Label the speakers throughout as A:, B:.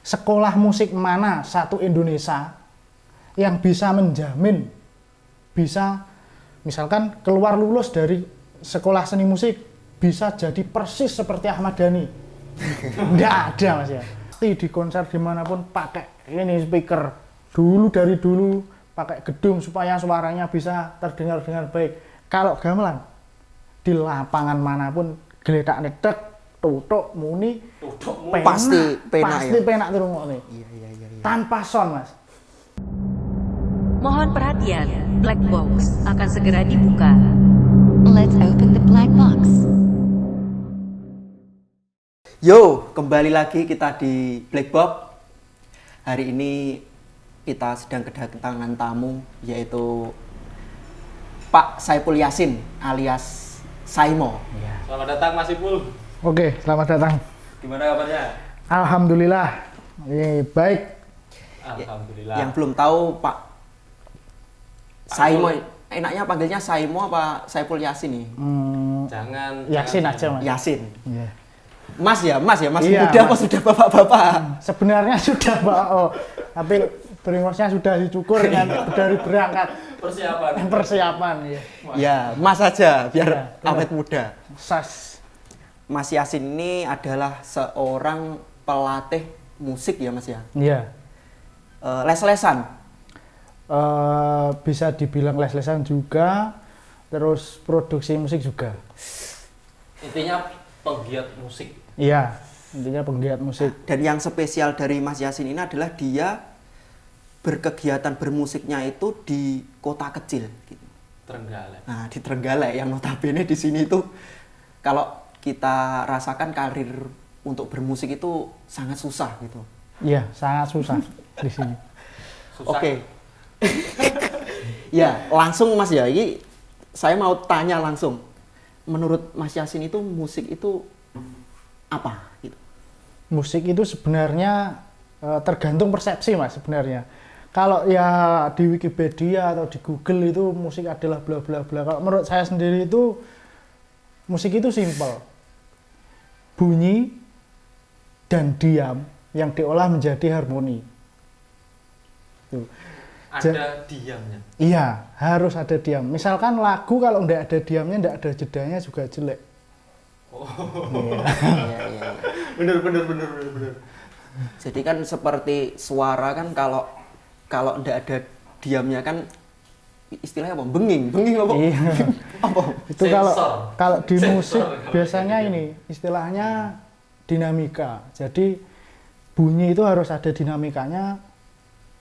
A: sekolah musik mana satu Indonesia yang bisa menjamin bisa misalkan keluar lulus dari sekolah seni musik bisa jadi persis seperti Ahmad Dhani. Nggak ada Mas ya. Di konser dimanapun pakai ini speaker dari dulu pakai gedung supaya suaranya bisa terdengar dengan baik. Kalau gamelan di lapangan manapun geledak nedek tutuk muni
B: pasti
A: penak dirungokne.
B: Iya.
A: Tanpa sound Mas.
C: Mohon perhatian, black box akan segera dibuka.
D: Let's open the black box.
B: Yo, kembali lagi kita di Black Box. Hari ini kita sedang kedatangan tamu yaitu Pak Saipul Yasin alias Saimo.
E: Selamat datang Mas Ipul.
A: Oke, selamat datang.
E: Gimana kabarnya?
A: Alhamdulillah. Baik.
E: Alhamdulillah.
B: Yang belum tahu Pak Saimo, enaknya panggilnya Saimo apa Saipul Yasin nih?
E: Jangan
A: Yasin aja Mas.
B: Yasin.
A: Iya.
B: Mas ya,
A: Iya,
B: muda apa
A: Mas.
B: sudah bapak-bapak?
A: Sebenarnya sudah Pak, tapi bringosnya sudah dicukur dari berangkat persiapan ya.
B: Ya, Mas aja biar
A: Iya,
B: awet muda.
A: Sas.
B: Mas Yasin ini adalah seorang pelatih musik ya Mas ya?
A: Iya.
B: Les-lesan?
A: Bisa dibilang les-lesan juga, terus produksi musik juga.
E: Intinya penggiat musik.
A: Iya, intinya penggiat musik.
B: Dan yang spesial dari Mas Yasin ini adalah dia berkegiatan bermusiknya itu di kota kecil gitu.
E: Trenggalek.
B: Nah, di Trenggalek yang notabene di sini itu kalau kita rasakan karir untuk bermusik itu sangat susah gitu.
A: Iya, sangat susah di sini.
E: Susah.
B: Oke. Ya, langsung Mas ya, ini saya mau tanya langsung. Menurut Mas Yasin itu musik itu apa gitu?
A: Musik itu sebenarnya tergantung persepsi Mas sebenarnya. Kalau ya di Wikipedia atau di Google itu musik adalah bla bla bla. Kalau menurut saya sendiri itu musik itu simpel. Bunyi dan diam yang diolah menjadi harmoni. Tuh.
E: Ada diamnya.
A: Iya, harus ada diam. Misalkan lagu kalau nggak ada diamnya, nggak ada jedanya juga jelek.
E: Oh.
B: Iya.
E: Bener.
B: Jadi kan seperti suara kan kalau ndak ada diamnya kan istilahnya apa? Benging apa?
A: Iya.
B: Apa?
A: Itu kalau di
E: Sensor
A: musik
E: kalau
A: biasanya
E: kayak
A: ini istilahnya dinamika. Jadi bunyi itu harus ada dinamikanya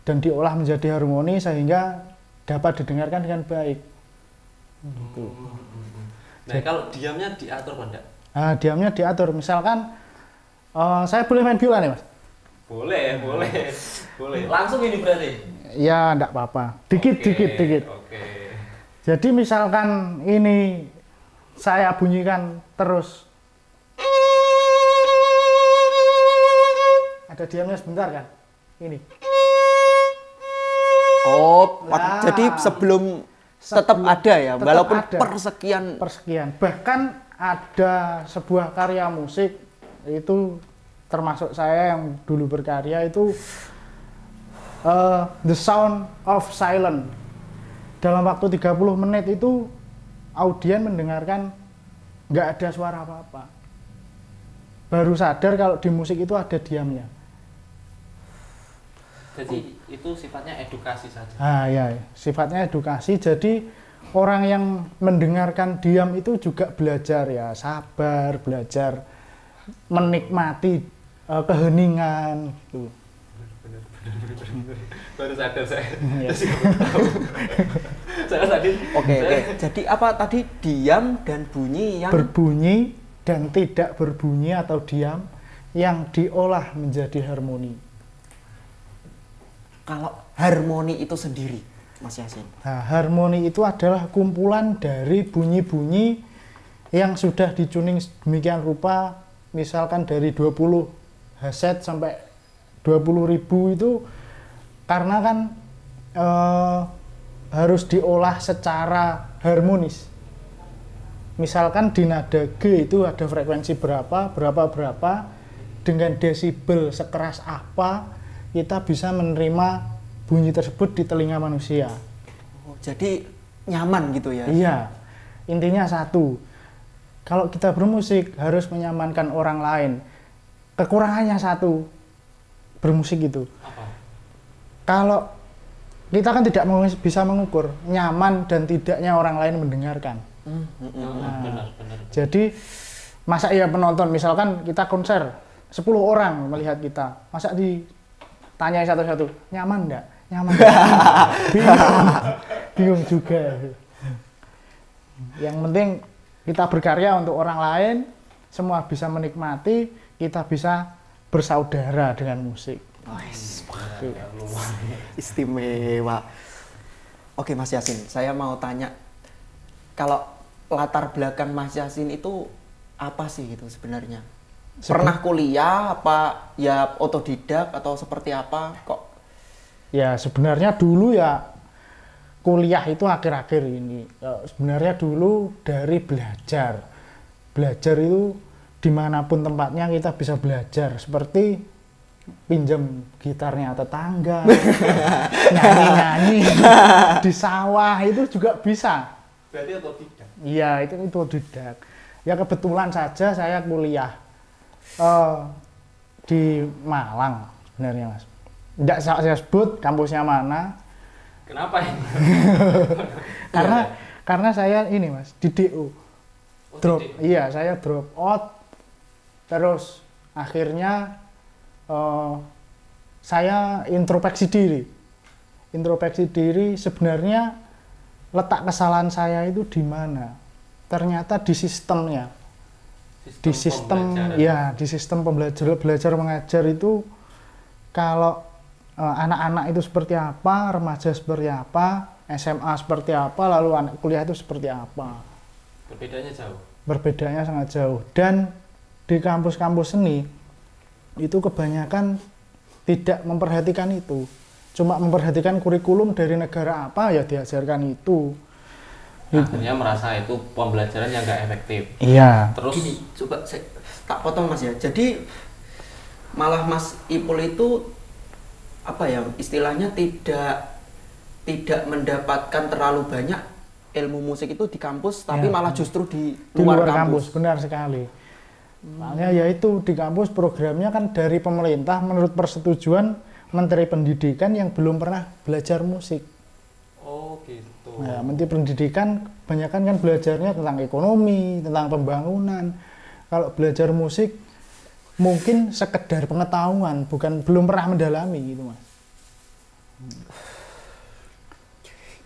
A: dan diolah menjadi harmoni sehingga dapat didengarkan dengan baik. Gitu.
E: Nah, kalau diamnya diatur apa enggak?
A: Nah, diamnya diatur. Misalkan saya boleh main biola nih, Mas?
E: Boleh. Langsung ini berarti.
A: Ya, enggak apa-apa. Dikit.
E: Oke.
A: Jadi misalkan ini saya bunyikan terus. Ada diamnya sebentar kan? Ini.
B: Oh,
A: Nah,
B: jadi sebelum tetap ada ya,
A: tetap
B: walaupun
A: ada.
B: persekian.
A: Bahkan ada sebuah karya musik itu termasuk saya yang dulu berkarya itu The Sound of Silence. Dalam waktu 30 menit itu audien mendengarkan nggak ada suara apa-apa. Baru sadar kalau di musik itu ada diamnya.
E: Jadi itu sifatnya edukasi saja.
A: Ya, sifatnya edukasi. Jadi orang yang mendengarkan diam itu juga belajar ya, sabar, belajar menikmati keheningan gitu.
E: Bener. Baru sadar saya.
A: Iya.
E: Saya tadi.
B: Oke. Jadi apa tadi diam dan bunyi yang
A: Berbunyi dan tidak berbunyi atau diam yang diolah menjadi harmoni.
B: kalau harmoni itu sendiri, Mas Yasin.
A: Nah, harmoni itu adalah kumpulan dari bunyi-bunyi yang sudah dituning demikian rupa, misalkan dari 20 Hz sampai 20.000 itu karena kan harus diolah secara harmonis. Misalkan di nada G itu ada frekuensi berapa, dengan desibel sekeras apa kita bisa menerima bunyi tersebut di telinga manusia.
B: Oh, jadi nyaman gitu ya?
A: Iya, intinya satu, kalau kita bermusik harus menyamankan orang lain. Kekurangannya satu, bermusik itu.
E: Apa?
A: Kalau kita kan tidak bisa mengukur nyaman dan tidaknya orang lain mendengarkan.
E: Benar.
A: Jadi masa ya penonton, misalkan kita konser 10 orang melihat kita, masa ditanya satu-satu, nyaman enggak? Nyaman enggak? Bingung juga. Yang penting kita berkarya untuk orang lain, semua bisa menikmati, kita bisa bersaudara dengan musik.
B: Istimewa. Oke Mas Yasin, saya mau tanya, kalau latar belakang Mas Yasin itu apa sih gitu sebenarnya? Pernah kuliah apa ya otodidak atau seperti apa kok?
A: Ya sebenarnya dulu ya kuliah itu akhir-akhir ini. Sebenarnya dulu dari belajar. Belajar itu dimanapun tempatnya kita bisa belajar. Seperti pinjam gitarnya tetangga, nyanyi-nyanyi di sawah itu juga bisa.
E: Berarti otodidak.
A: Iya, itu otodidak. Ya kebetulan saja saya kuliah di Malang sebenarnya Mas. Tidak saya sebut kampusnya mana.
E: Kenapa ini?
A: Karena saya ini Mas di DO. Drop. Iya, saya drop out. Terus akhirnya saya introspeksi diri. Introspeksi diri sebenarnya letak kesalahan saya itu di mana? Ternyata di sistemnya. Di sistem ya, di sistem belajar mengajar itu kalau anak-anak itu seperti apa, remaja seperti apa, SMA seperti apa, lalu anak kuliah itu seperti apa.
E: Perbedaannya jauh.
A: Perbedaannya sangat jauh. Dan di kampus-kampus seni itu kebanyakan tidak memperhatikan itu. Cuma memperhatikan kurikulum dari negara apa ya diajarkan itu.
E: Akhirnya merasa itu pembelajaran yang nggak efektif.
A: Iya.
E: Terus
B: Gini, coba saya tak potong Mas ya. Jadi malah Mas Ipul itu apa ya istilahnya tidak mendapatkan terlalu banyak ilmu musik itu di kampus, tapi
A: Ya.
B: malah justru di
A: Di
B: luar
A: luar
B: kampus.
A: kampus, benar sekali. Soalnya yaitu di kampus programnya kan dari pemerintah menurut persetujuan Menteri Pendidikan yang belum pernah belajar musik.
E: oh gitu.
A: Nah, Menteri Pendidikan kebanyakan kan belajarnya tentang ekonomi, tentang pembangunan. Kalau belajar musik mungkin sekedar pengetahuan, belum pernah mendalami gitu Mas.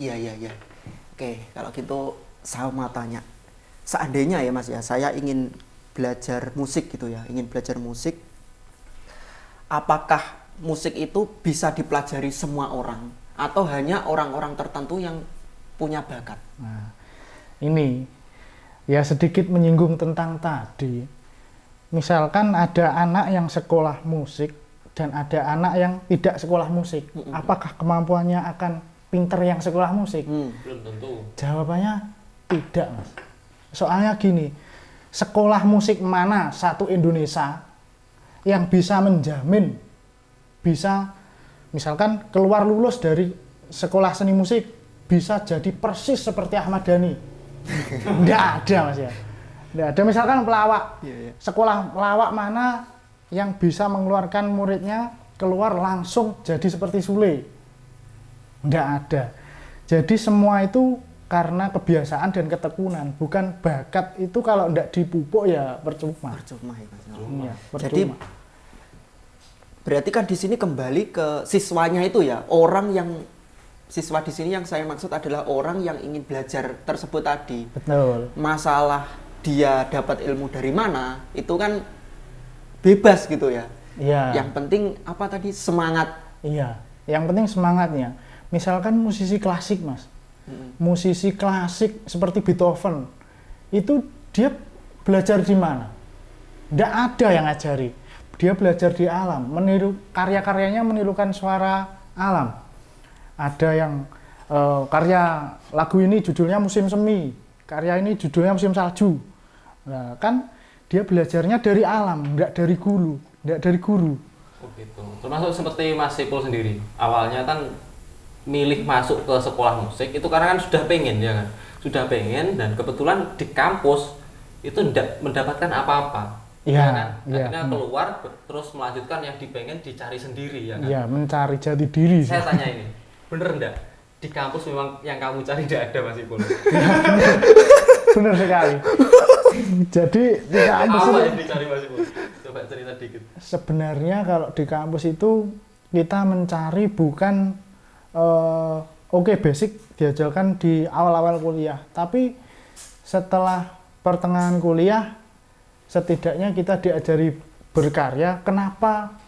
B: Iya. Oke, kalau gitu saya mau tanya. Seandainya ya Mas ya, saya ingin belajar musik gitu ya, ingin belajar musik. Apakah musik itu bisa dipelajari semua orang atau hanya orang-orang tertentu yang punya bakat?
A: Nah, ini ya sedikit menyinggung tentang tadi. Misalkan ada anak yang sekolah musik dan ada anak yang tidak sekolah musik. Apakah kemampuannya akan pinter yang sekolah musik?
E: Belum tentu.
A: Jawabannya tidak, Mas. Soalnya gini, sekolah musik mana satu Indonesia yang bisa menjamin bisa misalkan keluar lulus dari sekolah seni musik bisa jadi persis seperti Ahmad Dhani? Nggak ada Mas ya. Nggak ada. Misalkan pelawak, sekolah pelawak mana yang bisa mengeluarkan muridnya keluar langsung jadi seperti Sule? Nggak ada. Jadi semua itu karena kebiasaan dan ketekunan, bukan bakat. Itu kalau nggak dipupuk ya percuma.
B: Percuma ya Mas.
A: Iya,
B: Jadi
A: percuma.
B: berarti kan di sini kembali ke siswanya itu ya, orang yang siswa di sini yang saya maksud adalah orang yang ingin belajar tersebut tadi.
A: Betul.
B: Masalah dia dapat ilmu dari mana itu kan bebas gitu ya.
A: Iya.
B: Yang penting apa tadi semangat.
A: Iya. Yang penting semangatnya. Misalkan musisi klasik, Mas. Musisi klasik seperti Beethoven, itu dia belajar di mana? Nggak ada yang ngajari. Dia belajar di alam, meniru karya-karyanya menirukan suara alam. Ada yang karya lagu ini judulnya Musim Semi, karya ini judulnya Musim Salju. Nah, kan dia belajarnya dari alam, nggak dari guru. enggak dari guru.
E: Oh gitu. Termasuk seperti Mas Ipul sendiri. Awalnya kan milih masuk ke sekolah musik itu karena kan sudah pengen ya kan. Sudah pengen dan kebetulan di kampus itu tidak mendapatkan apa-apa.
A: Iya,
E: Ya kan?
A: iya.
E: Akhirnya keluar terus melanjutkan yang dipengen dicari sendiri ya kan.
A: Iya, mencari jati diri.
E: Saya tanya ini, bener enggak? Di kampus memang yang kamu cari tidak ada Mas Ipul.
A: Benar sekali. Jadi di kampus
E: Apa
A: itu
E: yang dicari Mas Ipul? Coba cerita dikit.
A: sebenarnya kalau di kampus itu kita mencari bukan oke basic diajarkan di awal-awal kuliah, tapi setelah pertengahan kuliah setidaknya kita diajari berkarya. Kenapa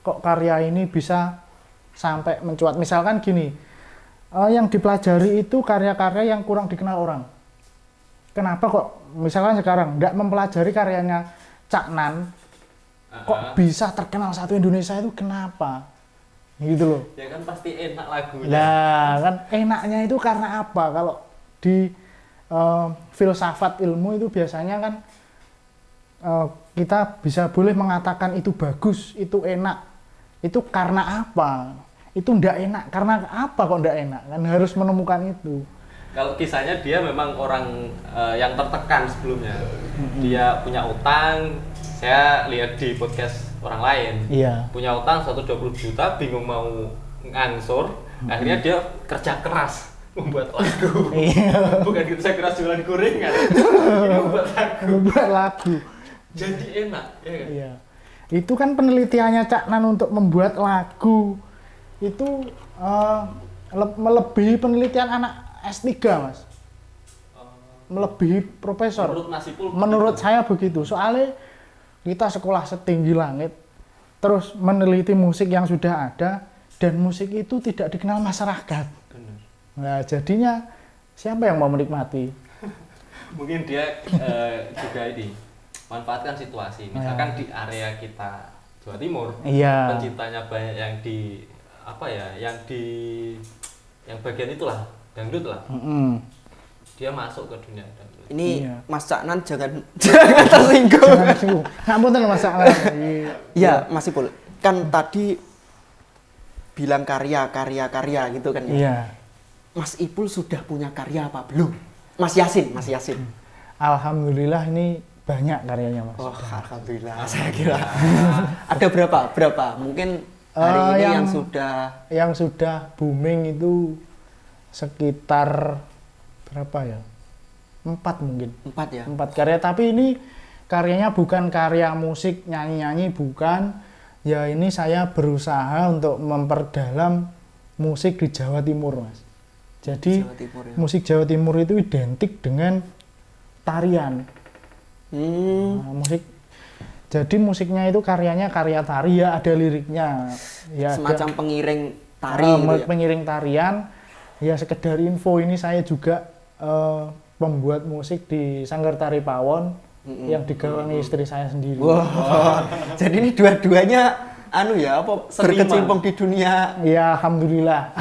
A: kok karya ini bisa sampai mencuat? Misalkan gini, yang dipelajari itu karya-karya yang kurang dikenal orang. Kenapa kok misalkan sekarang nggak mempelajari karyanya Cak Nan, kok bisa terkenal satu Indonesia itu kenapa? Gitu loh.
E: Ya kan pasti enak lagunya.
A: Nah, kan enaknya itu karena apa? Kalau di filsafat ilmu itu biasanya kan kita bisa boleh mengatakan itu bagus, itu enak. Itu karena apa? Itu ndak enak. Karena apa kok ndak enak? Kan harus menemukan itu.
E: Kalau kisahnya dia memang orang yang tertekan sebelumnya. Dia punya utang, saya lihat di podcast orang lain.
A: Iya.
E: Punya utang 120 juta, bingung mau ngangsur, akhirnya dia kerja keras membuat lagu.
A: Iya.
E: Bukan kerja keras jualan gorengan. Ini membuat lagu.
A: Membuat lagu.
E: Jadi enak, ya kan?
A: Iya. Itu kan penelitiannya Cak Nan untuk membuat lagu itu melebihi penelitian anak S3, Mas. Melebihi profesor.
E: Menurut Mas Ipul
A: Menurut
E: begitu?
A: saya begitu. Soalnya kita sekolah setinggi langit, terus meneliti musik yang sudah ada, dan musik itu tidak dikenal masyarakat.
E: Benar.
A: Nah, jadinya siapa yang mau menikmati?
E: Mungkin dia juga ini manfaatkan situasi. Misalkan di area kita Jawa Timur,
A: Iya.
E: penciptanya banyak yang di apa ya, yang bagian itulah dangdut lah. Dia masuk ke dunia dangdut.
B: Ini
A: Iya.
B: Mas Caknan jangan tersinggung.
A: Jangan singgung. Ngapunten masalah.
B: Ya, Mas Ipul. Kan tadi bilang karya gitu kan ya.
A: Iya.
B: Mas Ipul sudah punya karya apa belum? Mas Yasin.
A: Alhamdulillah ini banyak karyanya, Mas.
B: Oh, alhamdulillah. Saya kira ada berapa? Mungkin hari ini yang
A: sudah booming itu sekitar berapa ya? 4 mungkin.
B: 4 ya.
A: 4 karya, tapi ini karyanya bukan karya musik nyanyi-nyanyi, bukan. Ya ini saya berusaha untuk memperdalam musik di Jawa Timur, Mas. Jadi
B: Jawa Timur, ya.
A: musik Jawa Timur itu identik dengan tarian. Nah, jadi musiknya itu karyanya karya tari, ya ada liriknya. Ya
B: Semacam
A: ada,
B: pengiring tari gitu ya.
A: pengiring tarian. Ya sekedar info, ini saya juga pembuat musik di Sanggar Tari Pawon yang digawangi istri saya sendiri.
B: Wah. Jadi ini dua-duanya berkecimpung di dunia.
A: Ya alhamdulillah.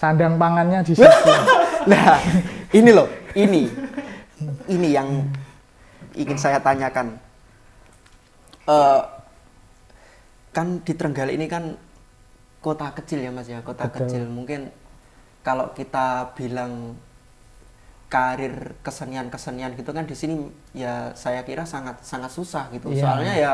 A: Sandang pangannya di situ.
B: Nah, ini loh, ini yang ingin saya tanyakan. Kan di Trenggalek ini kan kota kecil ya Mas ya, kota
A: Betul.
B: kecil. Mungkin kalau kita bilang karir kesenian gitu kan di sini ya saya kira sangat susah gitu.
A: Iya.
B: Soalnya ya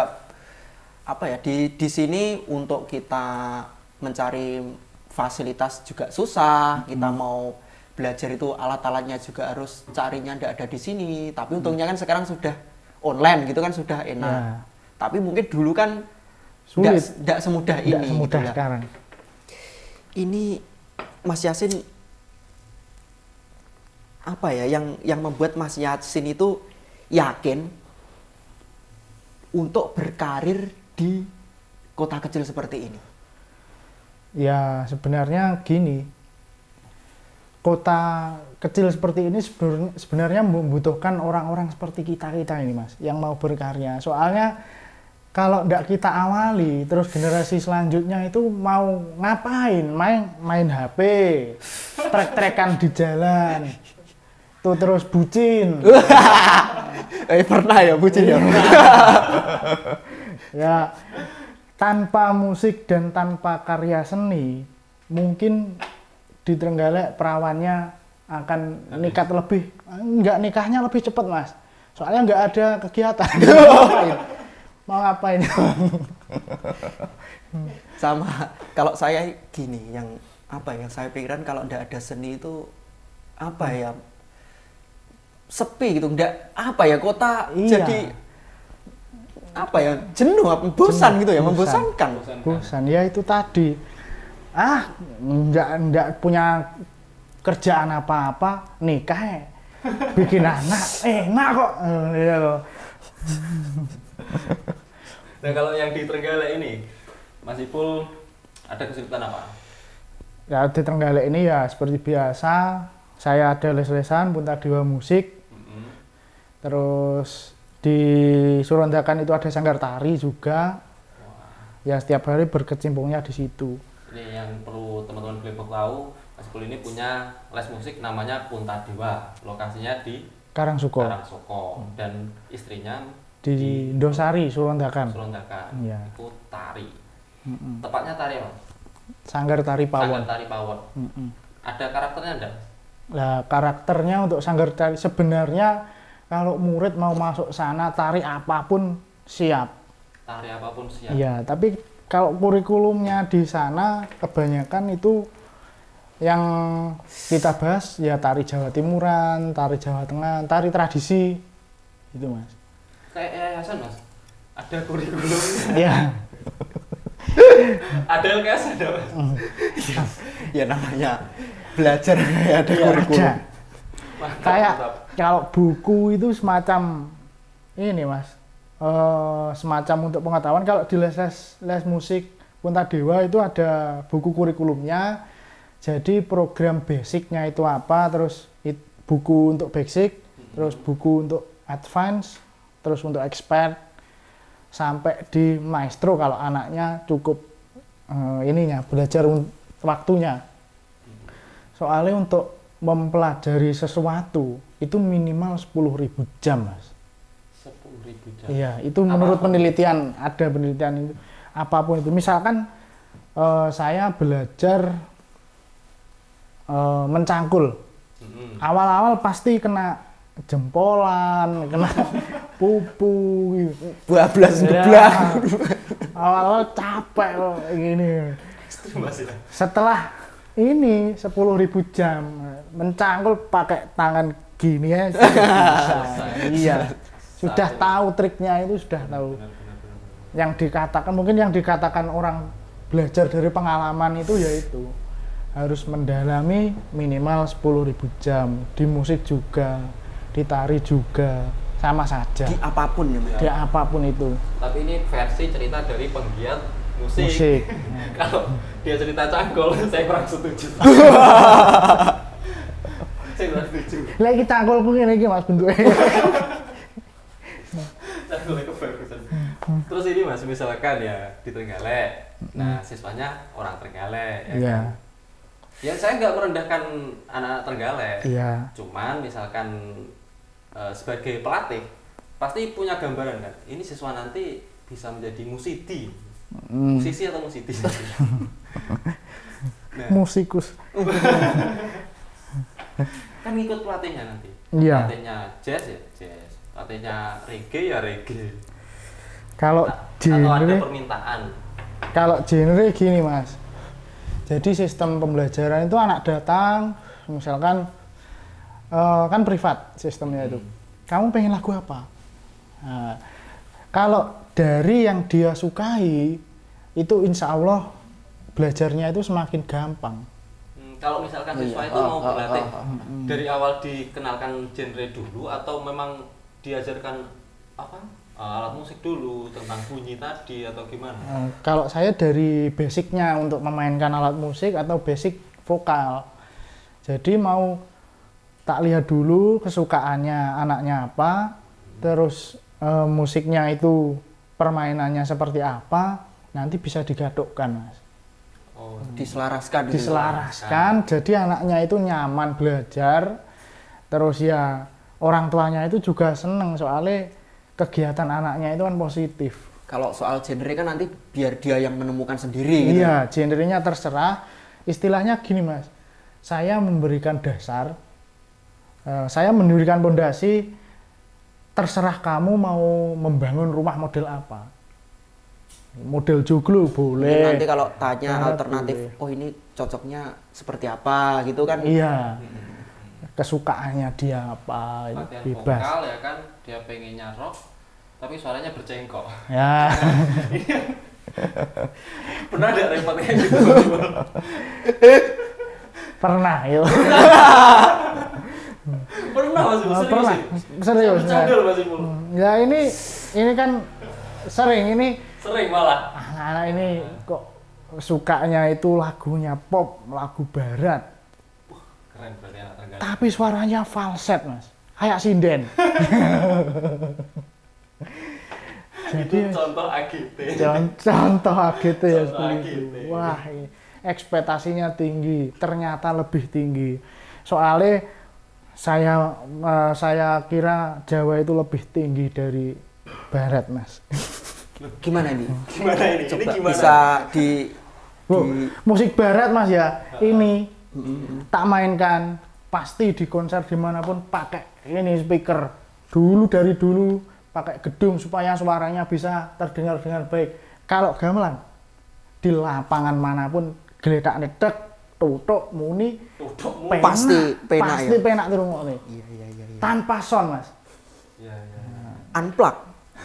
B: di sini untuk kita mencari fasilitas juga susah. Kita mau belajar itu alat-alatnya juga harus carinya ndak ada di sini. Tapi untungnya kan sekarang sudah online gitu kan, sudah enak.
A: Ya.
B: Tapi mungkin dulu kan
A: Sulit.
B: ndak semudah ini.
A: Tidak semudah
B: gitu ya.
A: sekarang.
B: Ini Mas Yasin apa ya yang membuat Mas Yasin itu yakin untuk berkarir di kota kecil seperti ini?
A: Ya sebenarnya gini, kota kecil seperti ini sebenarnya membutuhkan orang-orang seperti kita ini, Mas, yang mau berkarya. Soalnya kalau tidak kita awali, terus generasi selanjutnya itu mau ngapain? Main HP, trek-trekan di jalan, tuh terus bucin.
B: Pernah ya bucin ya?
A: Ya, tanpa musik dan tanpa karya seni, mungkin di Trenggalek perawannya akan nikat lebih, enggak, nikahnya lebih cepat mas. Soalnya nggak ada kegiatan. Mau ngapain?
B: Sama kalau saya gini, yang apa ya, saya pikiran kalau ndak ada seni itu apa ya, sepi gitu, ndak apa ya, kota
A: Iya.
B: jadi apa ya, jenuh, bosan gitu ya,
A: Bosan.
B: membosankan.
A: Bosan ya itu tadi. Nggak punya kerjaan apa-apa, nikah ya. Bikin anak, enak kok. Iya loh.
E: Nah kalau yang di Trenggalek ini, Mas Ipul ada kesulitan apa?
A: Ya di Trenggalek ini ya seperti biasa, saya ada les-lesan Puntadewa musik. Terus di Surondakan itu ada sanggar tari juga. Ya setiap hari berkecimpungnya di situ.
E: Ini yang perlu teman-teman Black Box tahu, Mas Ipul ini punya les musik namanya Puntadewa. Lokasinya di
A: Karangsuko.
E: Karangsoko dan istrinya
A: Di Indosari, Surondakan.
E: Surondakan.
A: Iya.
E: Itu tari. Tepatnya tari apa?
A: Sanggar tari
E: Sanggar
A: pawon.
E: tari pawon. Ada karakternya enggak?
A: Nah, karakternya untuk sanggar tari sebenarnya kalau murid mau masuk sana tari apapun siap.
E: Tari apapun siap.
A: Iya, tapi kalau kurikulumnya di sana kebanyakan itu yang kita bahas ya tari Jawa Timuran, tari Jawa Tengah, tari tradisi. Itu, Mas.
E: Kayak yayasan Mas. Ada kurikulum.
A: Iya.
E: Ada LKS ada Mas.
B: Ya namanya belajar ya, ada
A: Iya,
B: kurikulum.
A: ada.
E: Mantap,
A: Kayak
E: mantap.
A: kalau buku itu semacam ini mas, semacam untuk pengetahuan. Kalau di les musik Puntadewa itu ada buku kurikulumnya, jadi program basicnya itu apa, terus buku untuk basic, terus buku untuk advance, terus untuk expert, sampai di maestro kalau anaknya cukup ininya belajar waktunya. Soalnya untuk mempelajari sesuatu itu minimal 10.000 jam, Mas.
E: 10.000 jam.
A: Iya, itu menurut
E: Apapun.
A: penelitian, ada penelitian itu. Apapun itu. Misalkan saya belajar mencangkul. Awal-awal pasti kena jempolan, kena pupu gitu.
B: Bablas
A: Ya,
B: beblak.
A: awal-awal capek kok gini.
E: Ekstrim Mas ya.
A: Setelah ini 10.000 jam mencangkul pakai tangan gini ya sudah bisa. Iya, sudah tahu triknya, itu sudah tahu. Yang dikatakan, mungkin yang dikatakan orang belajar dari pengalaman itu yaitu harus mendalami minimal 10.000 jam. Di musik juga, di tari juga, sama saja.
B: Di apapun ya, Mas.
A: Di apapun itu.
E: Tapi ini versi cerita dari penggiat musik.
A: Musik.
E: Kalau dia cerita cangkul, saya kurang setuju. Saya kurang setuju.
A: Lagi cangkulku ngene iki Mas bentuknya.
E: Cangkulnya kebagusan. Terus ini Mas, misalkan ya di Trenggalek. Nah, siswanya orang Trenggalek. Ya
A: Iya.
E: kan? Ya saya nggak merendahkan anak-anak Trenggalek.
A: Iya.
E: Cuman misalkan sebagai pelatih pasti punya gambaran kan. Ini siswa nanti bisa menjadi musisi. Musisi atau musisi? Nah,
A: Musikus.
E: kan ngikut pelatihnya nanti.
A: Iya.
E: Pelatihnya jazz ya jazz. Pelatihnya reggae ya reggae.
A: Kalau
E: Atau ada
A: genre,
E: permintaan.
A: kalau genre gini Mas. Jadi sistem pembelajaran itu anak datang, misalkan kan privat sistemnya itu. Kamu pengen lagu apa? Nah, kalau dari yang dia sukai, itu insya Allah belajarnya itu semakin gampang.
E: Kalau misalkan siswa itu mau berlatih dari awal dikenalkan genre dulu atau memang diajarkan apa alat musik dulu tentang bunyi tadi atau gimana?
A: Kalau saya dari basicnya untuk memainkan alat musik atau basic vokal. Jadi mau tak lihat dulu kesukaannya anaknya apa, terus musiknya itu permainannya seperti apa, nanti bisa digadukkan Mas.
E: Oh,
B: Diselaraskan gitu.
A: Diselaraskan, jadi anaknya itu nyaman belajar, terus ya orang tuanya itu juga seneng soalnya kegiatan anaknya itu kan positif.
B: Kalau soal genre kan nanti biar dia yang menemukan sendiri gitu.
A: Iya, genrenya terserah. Istilahnya gini Mas, saya memberikan dasar, saya memberikan pondasi, terserah kamu mau membangun rumah model apa. Model joglo boleh.
B: Nanti kalau tanya
A: Barat
B: alternatif,
A: boleh.
B: oh ini cocoknya seperti apa gitu kan?
A: Iya, kesukaannya dia apa, itu
E: Latihan
A: bebas.
E: vokal ya kan, dia pengennya rock, tapi suaranya bercengkok.
A: Ya,
E: Pernah ada repotnya gitu?
A: pernah yuk.
E: Pernah Mas Ipul, serius
A: Pernah,
E: sih?
A: serius.
E: Bercandol Mas Ipul.
A: Ya ini kan sering ini
E: Sering malah.
A: anak-anak ini kok sukanya itu lagunya pop, lagu barat,
E: Keren berarti anak Trenggalek.
A: tapi suaranya falset Mas, kayak sinden. Jadi
E: Itu contoh AGT.
A: contoh gitu ya
E: Contoh
A: seperti
E: AGT.
A: itu. Wah, ini ekspektasinya tinggi, ternyata lebih tinggi. Soalnya saya kira Jawa itu lebih tinggi dari Barat, Mas.
B: Gimana ini?
E: Gimana ini? Ini
B: Coba
E: gimana?
B: bisa di
A: Musik Barat, Mas ya. Ini tak mainkan pasti di konser dimanapun pakai ini speaker. Dari dulu pakai gedung supaya suaranya bisa terdengar dengan baik. Kalau gamelan di lapangan manapun geledak nedek tutuk muni
E: Tutuk
A: penak,
B: Pasti penak
A: pasti
B: ya?
A: penak dirungokne.
B: Iya.
A: Tanpa sound Mas.
E: Iya, iya.
B: Unplug.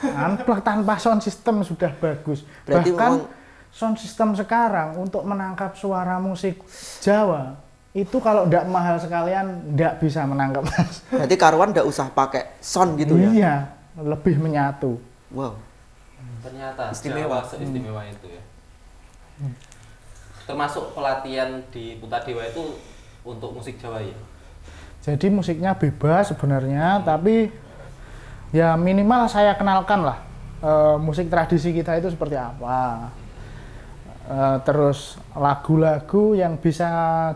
A: Unplug tanpa sound system sudah bagus.
B: Berarti
A: Bahkan
B: memang-
A: sound system sekarang untuk menangkap suara musik Jawa itu kalau tidak mahal sekalian tidak bisa menangkap Mas.
B: Berarti karuan nggak usah pakai sound gitu ya?
A: Iya, lebih menyatu.
B: Wow.
E: Ternyata
B: Istimewa.
E: Jawa seistimewa itu ya. Termasuk pelatihan di Putadewa itu untuk musik Jawa ya.
A: Jadi musiknya bebas sebenarnya, tapi ya minimal saya kenalkan lah musik tradisi kita itu seperti apa. Terus lagu-lagu yang bisa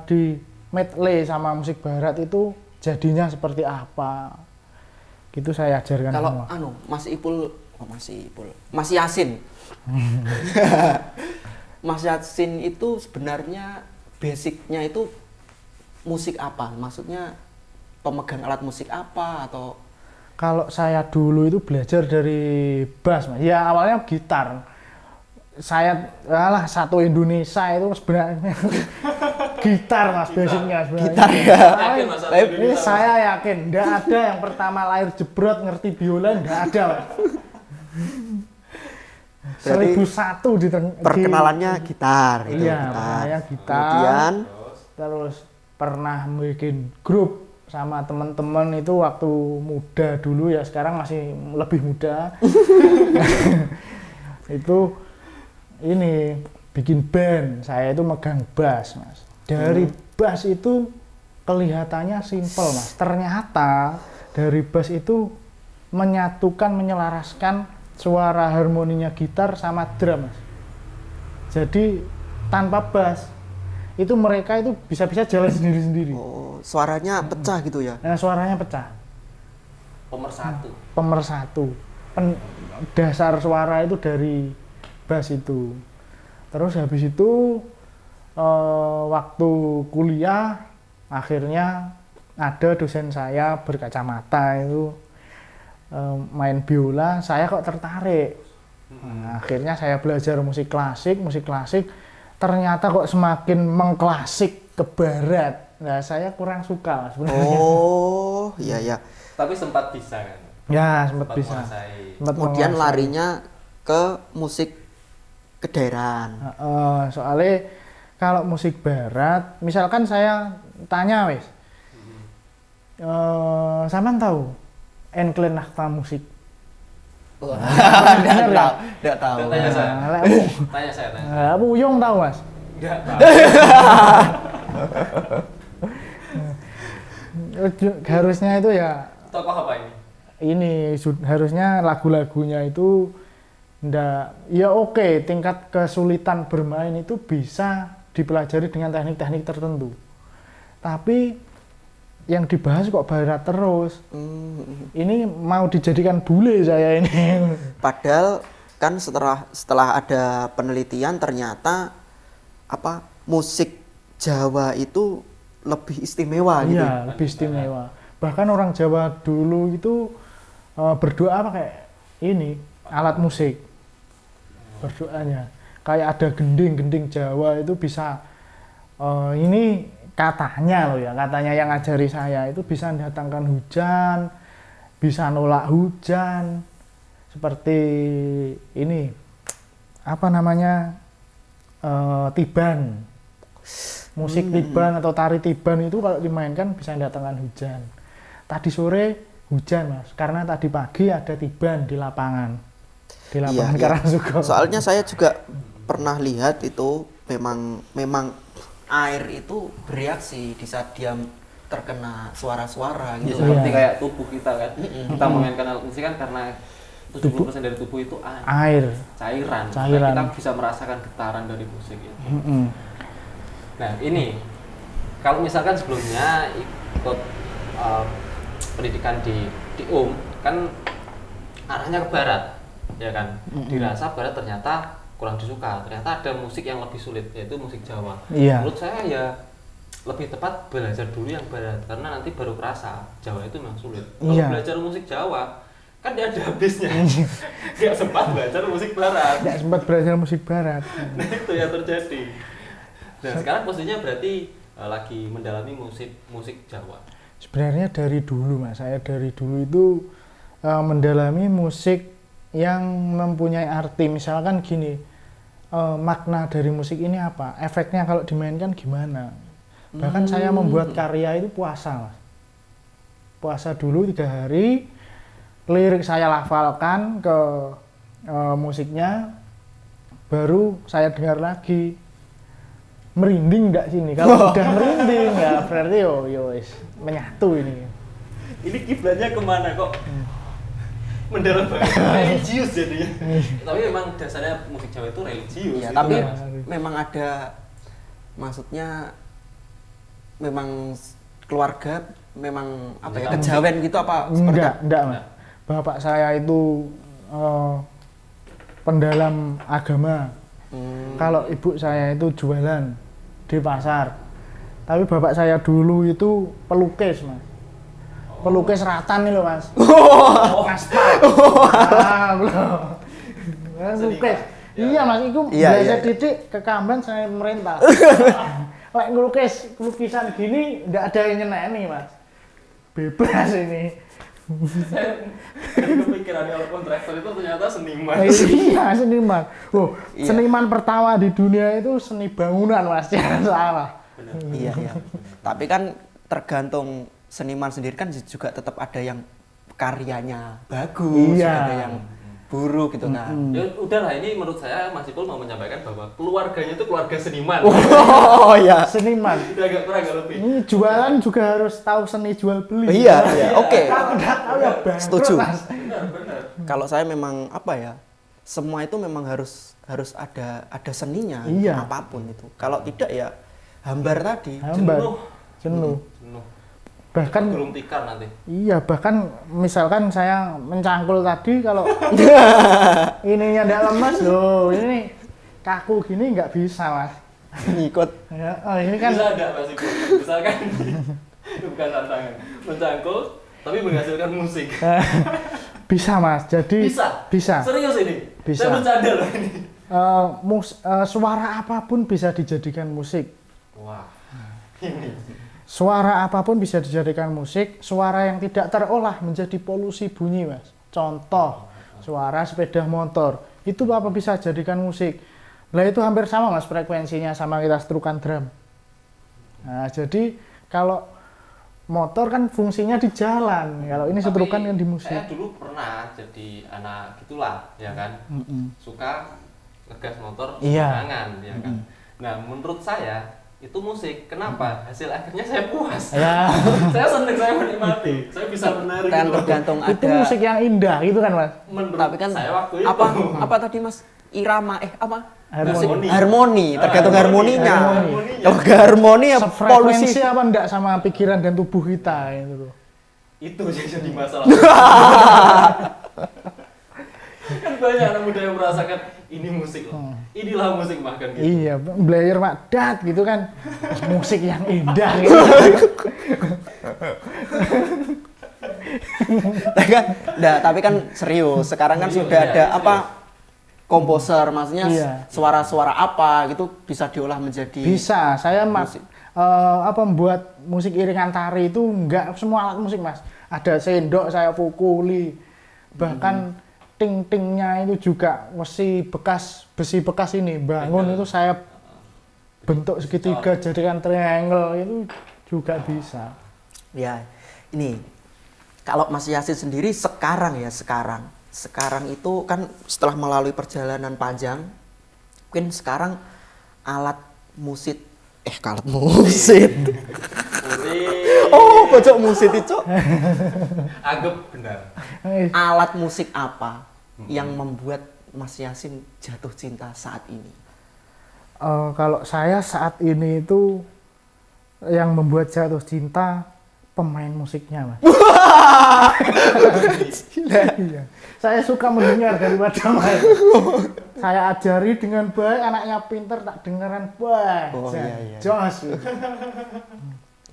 A: di medley sama musik barat itu jadinya seperti apa. Gitu saya ajarkan
B: Kalau
A: semua.
B: Mas Yasin. Mas Yasin itu sebenarnya basicnya itu musik apa? Maksudnya pemegang alat musik apa atau
A: Kalau saya dulu itu belajar dari bass, Mas. Ya awalnya gitar. Saya satu Indonesia itu sebenarnya gitar Mas basicnya sebenarnya.
B: Gitar ya?
E: Yakin Mas?
A: Ini saya yakin, tidak ada yang pertama lahir jebrot ngerti biola, tidak ada Mas.
B: Berarti
A: 1001
B: perkenalannya gitar gitu,
A: Iya,
B: gitar.
A: perkenalannya gitar.
B: Kemudian
A: Terus pernah bikin grup sama teman-teman itu waktu muda dulu ya, sekarang masih lebih muda. Itu ini bikin band, saya itu megang bass Mas. Dari bass itu kelihatannya simpel Mas, ternyata dari bass itu menyatukan, menyelaraskan suara harmoninya gitar sama drum Mas. Jadi tanpa bass itu mereka itu bisa-bisa jalan sendiri-sendiri.
B: oh, suaranya pecah gitu ya.
A: Nah, suaranya pecah.
E: Pemersatu.
A: Pemersatu. Dasar suara itu dari bass itu. Terus habis itu waktu kuliah akhirnya ada dosen saya berkacamata itu main biola, saya kok tertarik. Nah, akhirnya saya belajar musik klasik ternyata kok semakin mengklasik ke barat. Nah, saya kurang suka sebenarnya.
B: Oh, iya.
E: Tapi sempat bisa kan?
A: Ya, sempat
E: Sempat
A: bisa.
E: menguasai.
A: Sempat
B: Kemudian
A: menguasai.
B: larinya ke musik kedaerahan.
A: Soalnya kalau musik barat, misalkan saya tanya wes, sampean tahu Enklen Nakhta Musik? Bener ya?
B: Enggak tahu.
E: Tanya saya.
A: Nah, lek
E: Tanya saya, tanya.
A: Puyung tahu Mas?
E: Enggak tahu.
A: Harusnya itu ya
E: Tokoh apa ini?
A: harusnya lagu-lagunya itu ndak ya oke, tingkat kesulitan bermain itu bisa dipelajari dengan teknik-teknik tertentu. Tapi yang dibahas kok barat terus. Ini mau dijadikan bule saya ini.
B: Padahal kan setelah ada penelitian ternyata apa musik Jawa itu lebih istimewa gitu.
A: Iya, lebih istimewa. Bahkan orang Jawa dulu itu berdoa pakai ini alat musik. Berdoanya kayak ada gending Jawa itu bisa ini katanya loh ya, katanya yang ngajari saya itu bisa mendatangkan hujan, bisa nolak hujan. Seperti ini apa namanya tiban, musik tiban atau tari tiban itu kalau dimainkan bisa mendatangkan hujan. Tadi sore hujan mas, karena tadi pagi ada tiban di lapangan Karangsugo.
B: Soalnya saya juga pernah lihat itu memang air itu bereaksi di saat dia terkena suara-suara
E: Ya,
B: gitu.
E: seperti kayak tubuh kita kan. Kita memainkan alat musik kan karena 70% dari tubuh itu
A: Air.
E: cairan.
A: Cairan.
E: Nah, kita bisa merasakan getaran dari musik itu.
A: Mm-mm.
E: Nah, ini kalau misalkan sebelumnya ikut pendidikan di kan arahnya ke barat, ya kan? Dirasa barat ternyata kurang disuka. Ternyata ada musik yang lebih sulit, yaitu musik Jawa.
A: Iya.
E: Menurut saya ya lebih tepat belajar dulu yang barat, karena nanti baru kerasa Jawa itu memang sulit. Kalau
A: Iya.
E: belajar musik Jawa kan dia ada habisnya, nggak sempat belajar musik barat.
A: Nggak sempat belajar musik barat.
E: Nah itu yang terjadi. Nah sekarang posisinya berarti lagi mendalami musik Jawa.
A: Sebenarnya dari dulu mas, saya dari dulu itu mendalami musik yang mempunyai arti. Misalkan gini, makna dari musik ini apa, efeknya kalau dimainkan gimana. Bahkan saya membuat karya itu puasa mas, puasa dulu 3 hari, lirik saya lafalkan ke musiknya, baru saya dengar lagi. Merinding enggak sini? Kalau udah merinding ya berarti yo wis menyatu ini.
E: Ini kiblatnya kemana kok? Mendalam banget, religius jadinya. Tapi memang dasarnya musik Jawa itu religius.
B: Iya,
E: gitu
B: tapi
E: kan, Mas.
B: memang ada, maksudnya memang keluarga memang apa ya, kejawen gitu apa seperti apa?
A: Enggak mas. Bapak saya itu pendalam agama. Kalau ibu saya itu jualan di pasar. Tapi bapak saya dulu itu pelukis mas. Pelukis ratan nih loh mas. Aspal. Pelukis. Iya mas, itu biasa titik ke Kamban saya merintah. Lek ngelukis lukisan gini nggak ada yang nyeneni mas. Bebas ini.
E: Saya kepikiran kalau kontraktor itu ternyata seniman.
A: Iya seniman. Oh,
B: Iya.
A: seniman pertama di dunia itu seni bangunan mas, jangan salah.
B: Iya, iya. Tapi kan tergantung seniman sendiri kan juga tetap ada yang karyanya bagus,
A: Iya.
B: ada yang buruk gitu kan.
E: Ya udahlah, ini menurut saya Mas Ipul mau menyampaikan bahwa keluarganya itu keluarga seniman.
B: Oh iya.
A: Seniman.
E: Itu agak kurang agak lebih.
A: Ini jualan juga harus tahu seni jual beli.
B: Iya, iya. Oke.
A: Kalau nggak tahu ya bangkrut
B: Setuju.
A: mas.
E: Benar.
B: Kalau saya memang apa ya? Semua itu memang harus ada seninya,
A: Iya.
B: apapun itu. Kalau tidak ya hambar tadi.
A: Hambar. Jenuh.
E: Jenuh.
A: Bahkan
E: Gulung tikar nanti.
A: iya, bahkan misalkan saya mencangkul tadi kalau ininya nggak lemas loh, ini kaku gini nggak bisa mas.
B: Ngikut.
A: Ya, oh, ini kan
E: Bisa ada Mas Ipul. Misalkan itu bukan tantangan. Mencangkul tapi menghasilkan musik.
A: bisa mas. Jadi
E: Bisa. Serius ini?
A: Bisa.
E: Saya bercanda loh ini.
A: Suara apapun bisa dijadikan musik.
E: Wah. Ini.
A: Suara apapun bisa dijadikan musik. Suara yang tidak terolah menjadi polusi bunyi mas. Contoh suara sepeda motor itu apa bisa jadikan musik. Nah itu hampir sama mas frekuensinya sama kita seterukan drum. Nah jadi kalau motor kan fungsinya di jalan, kalau ini seterukan kan di musik.
E: Saya dulu pernah jadi anak gitulah, ya kan. Suka ngegas motor
A: Iya.
E: sembarangan, ya kan. Nah, menurut saya itu musik. Kenapa? Hasil akhirnya saya puas.
A: Ya.
E: Saya seneng, saya menikmati. Saya bisa menari.
B: Kan
E: gitu.
B: tergantung
A: Itu
B: ada.
A: musik yang indah gitu kan mas.
E: Menurut
B: Tapi kan
E: saya waktu itu
B: apa tadi Mas? Irama apa?
A: Harmoni.
B: Harmoni, tergantung harmoninya.
A: Harmoni.
B: Kalau nggak harmoni ya polusi.
A: Sefrekuensi apa enggak sama pikiran dan tubuh kita itu loh.
E: itu jadi masalah. Kan banyak anak muda yang merasakan ini musik loh. Inilah musik mah kan gitu.
A: Iya, Blair Mak Dat gitu kan. Musik yang indah gitu.
B: Tapi kan serius. Sekarang kan sudah ada komposer, maksudnya
A: Iya.
B: suara-suara apa gitu bisa diolah menjadi
A: Bisa, saya
B: musik.
A: membuat musik iringan tari itu enggak semua alat musik Mas. Ada sendok saya pukuli, bahkan ting-tingnya itu juga besi bekas ini bangun itu saya bentuk segitiga jadikan triangle itu juga bisa.
B: Ya, ini kalau Mas Yasin sendiri sekarang itu kan setelah melalui perjalanan panjang, mungkin sekarang alat musik. Oh, pojok musik itu.
E: Anggap benar.
B: Alat musik apa yang membuat Mas Yasin jatuh cinta saat ini?
A: Kalau saya saat ini itu yang membuat jatuh cinta pemain musiknya Mas. Iya. Saya suka mendengar daripada main. Saya ajari dengan baik, anaknya pinter tak dengeran baik.
B: Oh, iya.
A: Jos.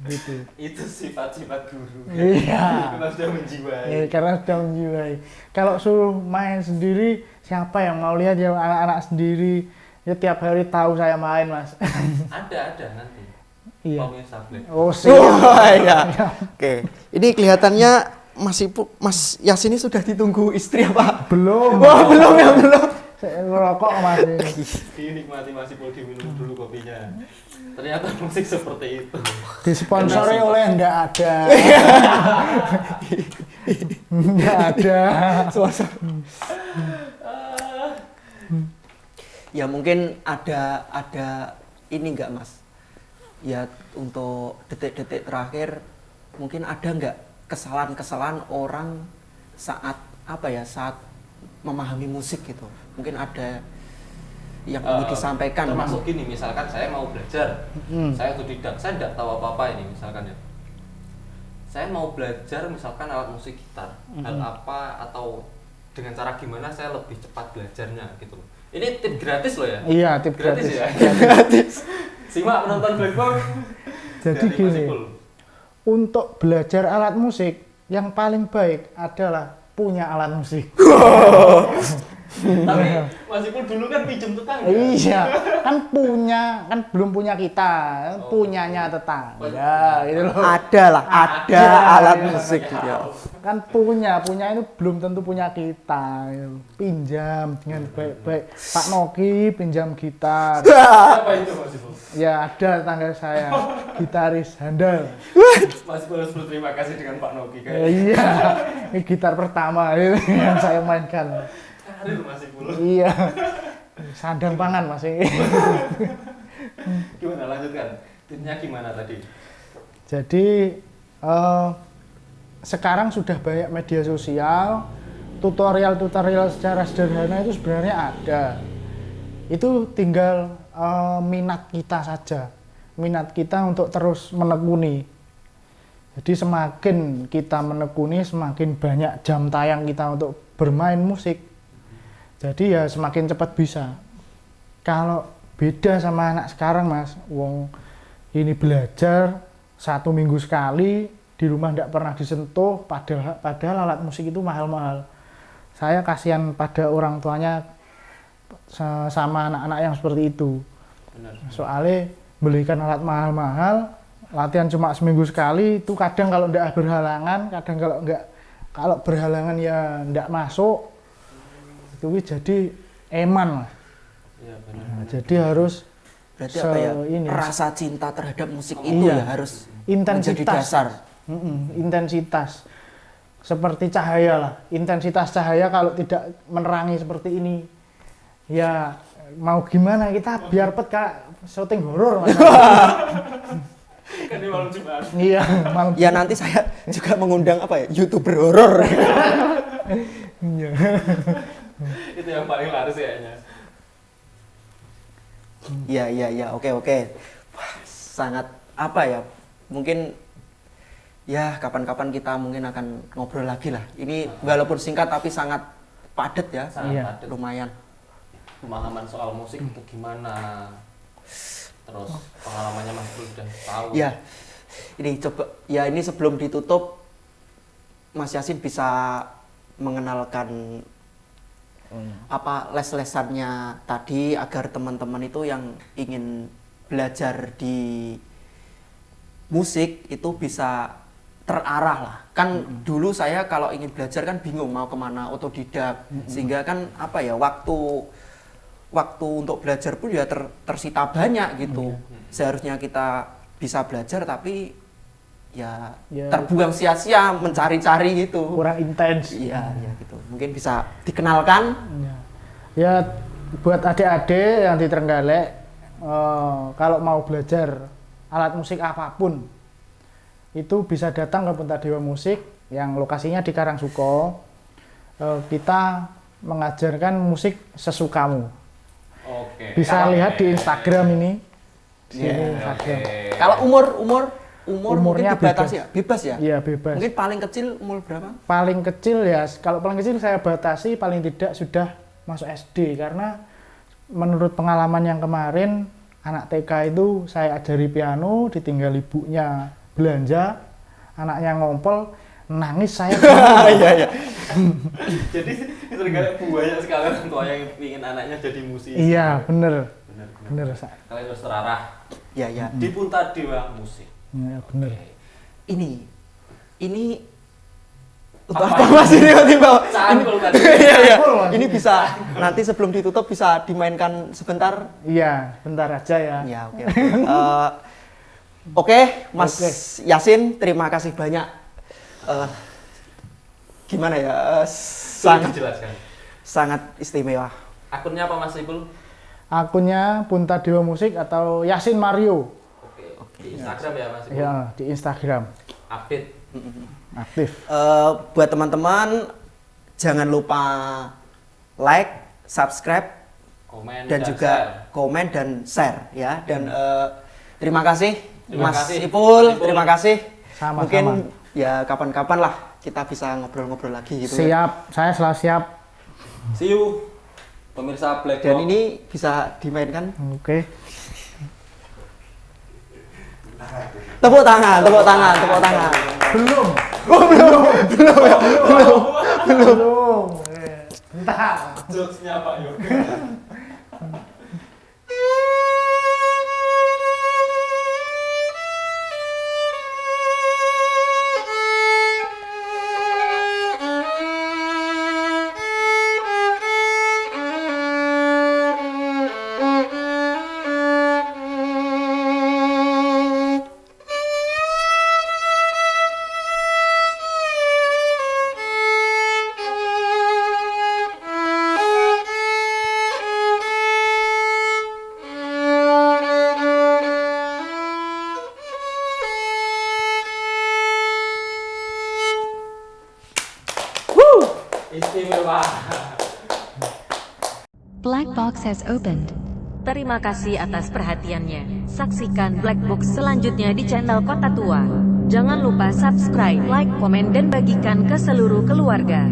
A: Gitu.
E: Itu sifat-sifat guru.
A: Iya.
E: Karena sudah menjiwai.
A: Karena sudah menjiwai. Kalau suruh main sendiri, siapa yang mau lihat ya anak-anak sendiri? Ya tiap hari tahu saya main Mas.
E: Ada nanti.
A: Iya.
E: Pemirsa Black.
A: Oh siap.
B: Oh, iya. Oke. Ini kelihatannya Mas Yasin ini sudah ditunggu istri apa?
A: Belum.
B: Belum.
A: Saya ngerokok masih.
E: Dinikmati masih boleh diminum dulu kopinya. Ternyata musik seperti itu.
A: Disponsori oleh enggak ada. Enggak ada.
B: Ya mungkin ada ini enggak Mas? Ya untuk detik-detik terakhir mungkin ada enggak kesalahan-kesalahan orang saat saat memahami musik gitu? Mungkin ada yang ingin disampaikan.
E: Termasuk gini, misalkan saya mau belajar, saya otodidak, saya tidak tahu apa-apa ini misalkan ya. Saya mau belajar misalkan alat musik gitar, hal apa atau dengan cara gimana saya lebih cepat belajarnya gitu. Ini tip gratis loh ya?
A: Iya, tip gratis.
E: ya?
B: Gratis.
E: Simak penonton Black Box.
A: Jadi
E: dari
A: gini,
E: Mas Ipul.
A: untuk belajar alat musik yang paling baik adalah punya alat musik.
E: Tapi Mas Ipul dulu kan pinjam tetangga.
A: Iya, kan belum punya kita, punyanya tetangga, gitu loh.
B: Ada alat musik ya.
A: Kan punya itu belum tentu punya kita. Gitu. Pinjam dengan baik-baik. Pak Noki pinjam gitar.
E: Apa itu Mas Ipul?
A: Ya ada tetangga saya, gitaris handal.
E: Mas Ipul harus berterima kasih dengan Pak Noki kan.
A: Iya, ini gitar pertama yang saya mainkan.
E: Karir Mas Ipul.
A: Iya, sandang pangan masih.
E: Gimana lanjutkan? Tipnya gimana tadi?
A: Jadi sekarang sudah banyak media sosial, tutorial secara sederhana itu sebenarnya ada. Itu tinggal minat kita saja, minat kita untuk terus menekuni. Jadi semakin kita menekuni, semakin banyak jam tayang kita untuk bermain musik. Jadi ya semakin cepat bisa. Kalau beda sama anak sekarang Mas, wong ini belajar 1 minggu sekali, di rumah tidak pernah disentuh, padahal alat musik itu mahal-mahal. Saya kasihan pada orang tuanya sama anak-anak yang seperti itu.
E: Benar.
A: Soalnya belikan alat mahal-mahal, latihan cuma seminggu sekali, itu kadang kalau tidak berhalangan, kadang kalau berhalangan ya tidak masuk. Itu jadi eman lah.
E: Iya benar.
A: Nah, jadi harus
B: Berarti rasa cinta terhadap musik itu
A: Iya.
B: ya harus
A: intensitas.
B: menjadi dasar.
A: Intensitas. Seperti cahaya lah. Intensitas cahaya kalau tidak menerangi seperti ini, ya mau gimana kita biar peka syuting horor.
E: Kan di malam Jumat.
A: Iya, malam.
B: Ya nanti saya juga mengundang YouTuber horor.
A: Iya.
E: Itu yang paling laris kayaknya.
B: Iya, oke. Wah, sangat mungkin ya kapan-kapan kita mungkin akan ngobrol lagi lah. Ini walaupun singkat tapi sangat padat ya,
E: Sangat
A: Iya.
E: padat.
B: lumayan.
E: Pemahaman soal musik itu gimana? Terus pengalamannya Mas Ipul udah tahu.
B: Ya, ini coba ya ini sebelum ditutup, Mas Yasin bisa mengenalkan apa les-lesannya tadi agar teman-teman itu yang ingin belajar di musik itu bisa terarah lah. Kan dulu saya kalau ingin belajar kan bingung mau kemana, otodidak, sehingga kan apa ya waktu untuk belajar pun ya tersita banyak gitu. Seharusnya kita bisa belajar tapi ya
A: Ya.
B: terbuang sia-sia mencari-cari gitu.
A: Kurang intens.
B: Iya, ya gitu. Mungkin bisa dikenalkan.
A: Ya buat adik-adik yang di Trenggalek, kalau mau belajar alat musik apapun, itu bisa datang ke Puntadewa Musik yang lokasinya di Karangsuko. Kita mengajarkan musik sesukamu.
E: Oke.
A: Bisa lihat di Instagram ini. Di
B: Iya,
A: sini Instagram.
B: Kalau umur mungkin
A: Umurnya
B: dibatasi ya? Bebas ya?
A: Iya, bebas.
B: Mungkin paling kecil umur berapa?
A: Paling kecil ya, kalau paling kecil saya batasi paling tidak sudah masuk SD, karena menurut pengalaman yang kemarin anak TK itu saya ajari piano, ditinggal ibunya belanja, anaknya ngompol, nangis saya.
B: Iya.
E: Jadi itu banyak sekali orang tua yang ingin anaknya jadi musisi.
A: Iya, bener.
E: Benar.
A: Bener.
E: Kalian harus terarah
B: Iya, ya.
E: di Puntadewa Musik.
A: Ya, bener.
B: Ini untuk
E: Apa
B: apa
E: ini?
B: Mas ini tiba-tiba?
E: Cangkul tadi.
B: Iya.
A: Cangkul, Mas.
B: Ini bisa nanti sebelum ditutup bisa dimainkan sebentar.
A: Iya, bentar aja ya.
B: Ya, oke. Oke, Mas
A: Oke.
B: Yasin, terima kasih banyak. Gimana ya?
E: Sudah dijelaskan.
B: Sangat istimewa.
E: Akunnya apa Mas Ipul?
A: Akunnya Puntadewa Musik atau Yasin Mario.
E: Oke. Di Instagram ya Mas Ipul?
A: Ya, di Instagram.
E: Update.
A: Aktif.
B: Buat teman-teman jangan lupa like, subscribe,
E: Komen
B: dan juga
E: share.
B: komen dan share ya. Dan terima kasih
E: Terima
B: Mas
E: kasih,
B: Ipul,
E: Mas Ipul.
B: terima kasih.
A: Sama-sama.
B: Mungkin ya kapan-kapan lah kita bisa ngobrol-ngobrol lagi gitu. Ya.
A: Siap, saya selalu siap.
E: See you pemirsa Black
B: Dan
E: Box.
B: ini bisa dimainkan.
A: Oke.
B: Tepuk tangan, tepuk tangan, tepuk tangan.
A: Belum. Belum. Bentar.
E: Jokesnya Pak Yoga. Istimewa.
D: Black Box has opened.
C: Terima kasih atas perhatiannya. Saksikan Black Box selanjutnya di channel Kota Tua. Jangan lupa subscribe, like, komen, dan bagikan ke seluruh keluarga.